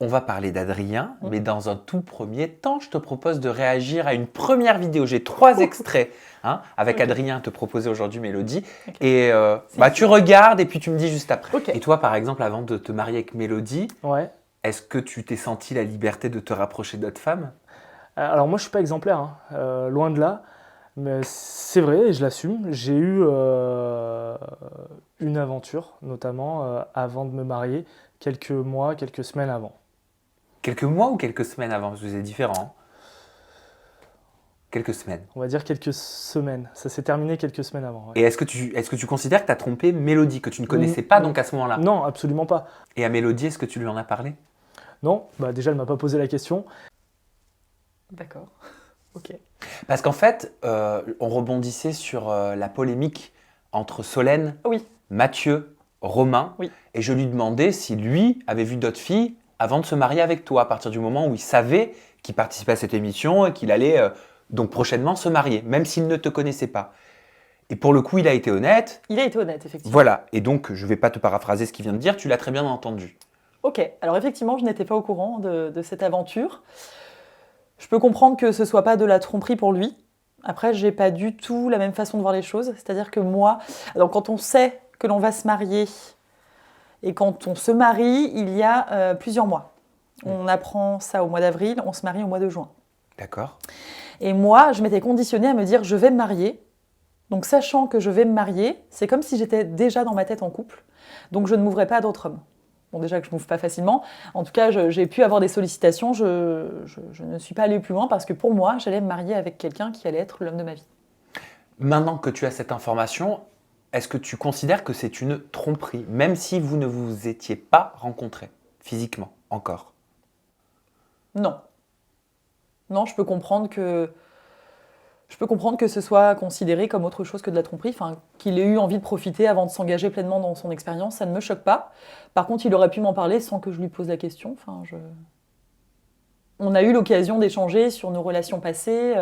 On va parler d'Adrien, mais dans un tout premier temps, je te propose de réagir à une première vidéo. J'ai 3 extraits avec Adrien à te proposer aujourd'hui, Mélodie. Et tu regardes et puis tu me dis juste après. Et toi, par exemple, avant de te marier avec Mélodie, est-ce que tu t'es senti la liberté de te rapprocher d'autres femmes? Alors moi, je suis pas exemplaire, loin de là. Mais c'est vrai, et je l'assume. J'ai eu une aventure, notamment avant de me marier, quelques mois, quelques semaines avant. Quelques mois ou quelques semaines avant? Parce que c'est différent. Quelques semaines. On va dire quelques semaines. Ça s'est terminé quelques semaines avant. Et est-ce que tu considères que tu as trompé Mélodie, que tu ne connaissais pas donc à ce moment-là? Non, absolument pas. Et à Mélodie, est-ce que tu lui en as parlé? Non, déjà, elle m'a pas posé la question. D'accord. Ok. Parce qu'en fait, on rebondissait sur la polémique entre Solène, Mathieu, Romain. Et je lui demandais si lui avait vu d'autres filles avant de se marier avec toi, à partir du moment où il savait qu'il participait à cette émission et qu'il allait donc prochainement se marier, même s'il ne te connaissait pas. Et pour le coup, il a été honnête. Il a été honnête, effectivement. Voilà. Et donc, je ne vais pas te paraphraser ce qu'il vient de dire, tu l'as très bien entendu. Ok. Alors effectivement, je n'étais pas au courant de cette aventure. Je peux comprendre que ce ne soit pas de la tromperie pour lui. Après, je n'ai pas du tout la même façon de voir les choses. C'est-à-dire que moi, alors quand on sait que l'on va se marier et quand on se marie, il y a plusieurs mois. On apprend ça au mois d'avril, on se marie au mois de juin. D'accord. Et moi, je m'étais conditionnée à me dire je vais me marier. Donc sachant que je vais me marier, c'est comme si j'étais déjà dans ma tête en couple. Donc je ne m'ouvrais pas à d'autres hommes. Bon, déjà que je ne m'ouvre pas facilement. En tout cas, j'ai pu avoir des sollicitations. Je ne suis pas allée plus loin parce que pour moi, j'allais me marier avec quelqu'un qui allait être l'homme de ma vie. Maintenant que tu as cette information, est-ce que tu considères que c'est une tromperie, même si vous ne vous étiez pas rencontrés physiquement encore? Non. Non, je peux comprendre que ce soit considéré comme autre chose que de la tromperie, qu'il ait eu envie de profiter avant de s'engager pleinement dans son expérience, ça ne me choque pas. Par contre, il aurait pu m'en parler sans que je lui pose la question. On a eu l'occasion d'échanger sur nos relations passées.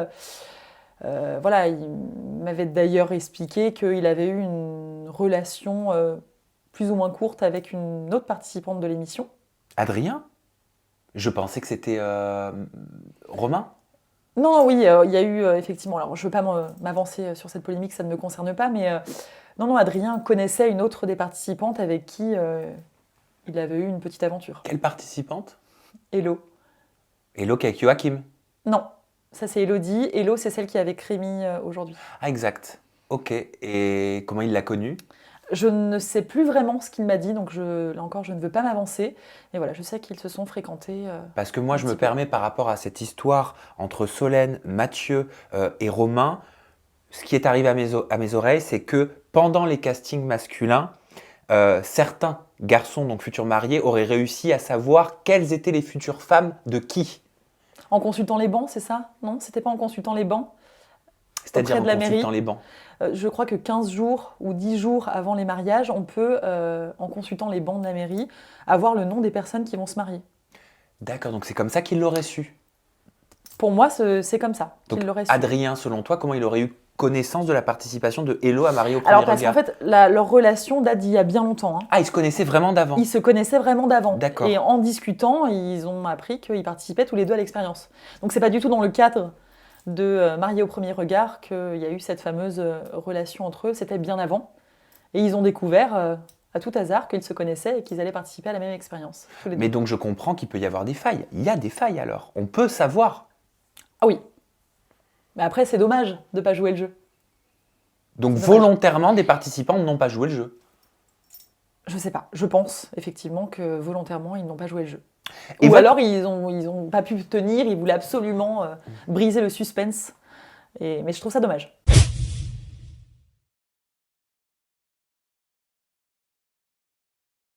Il m'avait d'ailleurs expliqué qu'il avait eu une relation plus ou moins courte avec une autre participante de l'émission. Adrien? Je pensais que c'était Romain. Non, oui, il y a eu effectivement, alors je ne veux pas m'avancer sur cette polémique, ça ne me concerne pas, mais non, Adrien connaissait une autre des participantes avec qui il avait eu une petite aventure. Quelle participante? Hello. Hello qui est avec Joachim? Non, ça c'est Elodie. Hello, c'est celle qui est avec Rémi aujourd'hui. Ah, exact. Ok, et comment il l'a connue? Je ne sais plus vraiment ce qu'il m'a dit, donc là encore, je ne veux pas m'avancer. Mais voilà, je sais qu'ils se sont fréquentés. Parce que moi, je me permets par rapport à cette histoire entre Solène, Mathieu et Romain, ce qui est arrivé à mes oreilles, c'est que pendant les castings masculins, certains garçons, donc futurs mariés, auraient réussi à savoir quelles étaient les futures femmes de qui. En consultant les bancs, c'est ça? Non, c'était pas en consultant les bancs? C'est-à-dire en de la consultant mairie. les bancs. Je crois que 15 jours ou 10 jours avant les mariages, on peut, en consultant les bancs de la mairie, avoir le nom des personnes qui vont se marier. D'accord, donc c'est comme ça qu'il l'aurait su. Pour moi, c'est comme ça qu'il l'aurait su. Adrien, selon toi, comment il aurait eu connaissance de la participation de Hello à Marié au premier Alors regard? parce qu'en fait, leur relation date d'il y a bien longtemps. Ah, ils se connaissaient vraiment d'avant? Ils se connaissaient vraiment d'avant. D'accord. Et en discutant, ils ont appris qu'ils participaient tous les deux à l'expérience. Donc c'est pas du tout dans le cadre de Marié au premier regard qu'il y a eu cette fameuse relation entre eux, c'était bien avant. Et ils ont découvert à tout hasard qu'ils se connaissaient et qu'ils allaient participer à la même expérience. Mais donc je comprends qu'il peut y avoir des failles. Il y a des failles alors, on peut savoir. Ah oui. Mais après, c'est dommage de ne pas jouer le jeu. Donc volontairement, des participants n'ont pas joué le jeu? Je sais pas. Je pense effectivement que volontairement, ils n'ont pas joué le jeu. Ou alors, ils ont pas pu tenir, ils voulaient absolument briser le suspense. Mais je trouve ça dommage.